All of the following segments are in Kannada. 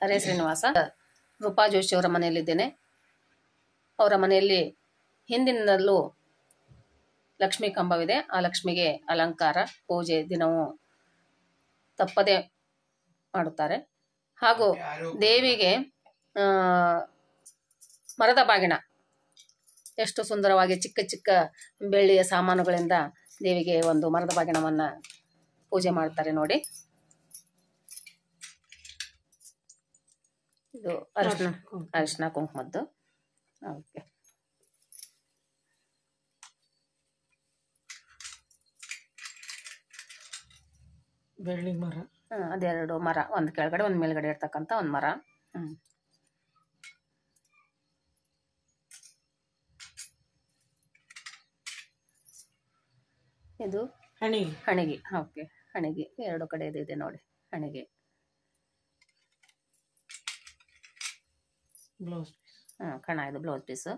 ಹರೇ ಶ್ರೀನಿವಾಸ. ರೂಪಾ ಜೋಶಿ ಅವರ ಮನೆಯಲ್ಲಿದ್ದೇನೆ. ಅವರ ಮನೆಯಲ್ಲಿ ಹಿಂದಿನಿಂದಲೂ ಲಕ್ಷ್ಮೀ ಕಂಬವಿದೆ. ಆ ಲಕ್ಷ್ಮಿಗೆ ಅಲಂಕಾರ, ಪೂಜೆ ದಿನವೂ ತಪ್ಪದೆ ಮಾಡುತ್ತಾರೆ. ಹಾಗೂ ದೇವಿಗೆ ಮರದ ಬಾಗಿಣ ಎಷ್ಟು ಸುಂದರವಾಗಿ ಚಿಕ್ಕ ಚಿಕ್ಕ ಬೆಳ್ಳಿಯ ಸಾಮಾನುಗಳಿಂದ ದೇವಿಗೆ ಒಂದು ಮರದ ಬಾಗಿಣವನ್ನು ಪೂಜೆ ಮಾಡ್ತಾರೆ ನೋಡಿ. ಇದು ಅರಿಶಿನ ಕುಂಕುಮದ್ದು. ಓಕೆ, ಬೆಳ್ಳಿ ಮರ. ಅದೆರಡು ಮರ, ಒಂದು ಕೆಳಗಡೆ ಒಂದು ಮೇಲ್ಗಡೆ ಇರ್ತಕ್ಕಂಥ ಒಂದು ಮರ. ಇದು ಹಣಿಗೆ. ಓಕೆ, ಹಣಿಗೆ ಎರಡು ಕಡೆ ಇದೆ ನೋಡಿ. ಹಣಿಗೆ ಬ್ಲೌಸ್ ಪೀಸ್. ಕಣ ಇದು ಬ್ಲೌಸ್ ಪೀಸು.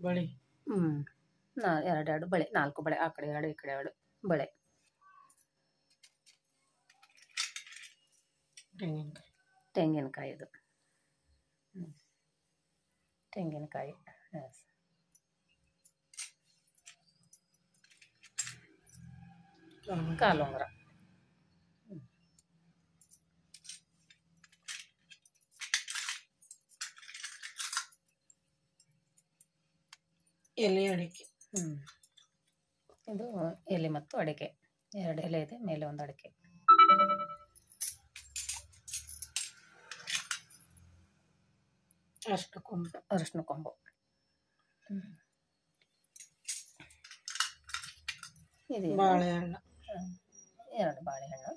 ಬಳೆ. ಎರಡೆರಡು ಬಳೆ, 4 ಬಳೆ, ಆ ಕಡೆ 2 ಈ ಕಡೆ 2 ಬಳೆ. ತೆಂಗಿನಕಾಯಿ ಇದು. ತೆಂಗಿನಕಾಯಿ. ಕಾಲುಂಗುರ. ಎಲೆ ಅಡಿಕೆ. ಇದು ಎಲೆ ಮತ್ತು ಅಡಿಕೆ, 2 ಎಲೆ ಇದೆ, ಮೇಲೆ ಒಂದು ಅಡಿಕೆ. ಅರಿಶಿನ ಕೊಂಬು. ಇದು ಬಾಳೆಹಣ್ಣು. 2 ಬಾಳೆಹಣ್ಣು.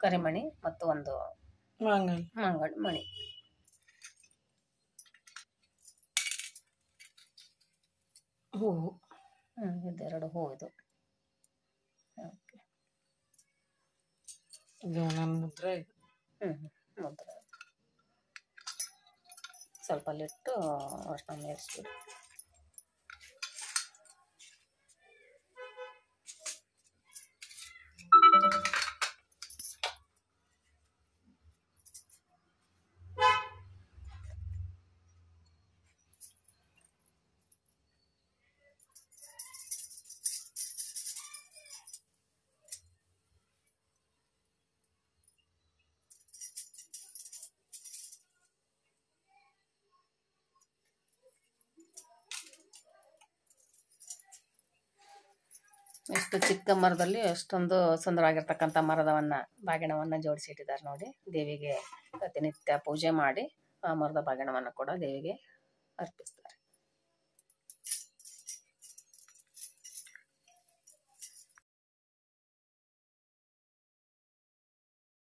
ಕರಿಮಣಿ ಮತ್ತು ಒಂದು ಮಾಂಗಲ್ ಮಣಿ. ಹೂವು. ಇದೆರಡು ಹೂವು. ಇದು ಓಕೆ. ಇದು ನನ್ನ ಮುದ್ರೆ. ಮುದ್ರೆ ಸ್ವಲ್ಪ ಅಲ್ಲಿಟ್ಟು ಅಷ್ಟನ್ನು ಮೇರಿಸ್ಬಿಡು. ಎಷ್ಟು ಚಿಕ್ಕ ಮರದಲ್ಲಿ ಅಷ್ಟೊಂದು ಸುಂದರವಾಗಿರ್ತಕ್ಕಂಥ ಬಾಗಿಣವನ್ನು ಜೋಡಿಸಿಟ್ಟಿದ್ದಾರೆ ನೋಡಿ. ದೇವಿಗೆ ಪ್ರತಿನಿತ್ಯ ಪೂಜೆ ಮಾಡಿ ಆ ಮರದ ಬಾಗಿಣವನ್ನು ಕೂಡ ದೇವಿಗೆ ಅರ್ಪಿಸ್ತಾರೆ.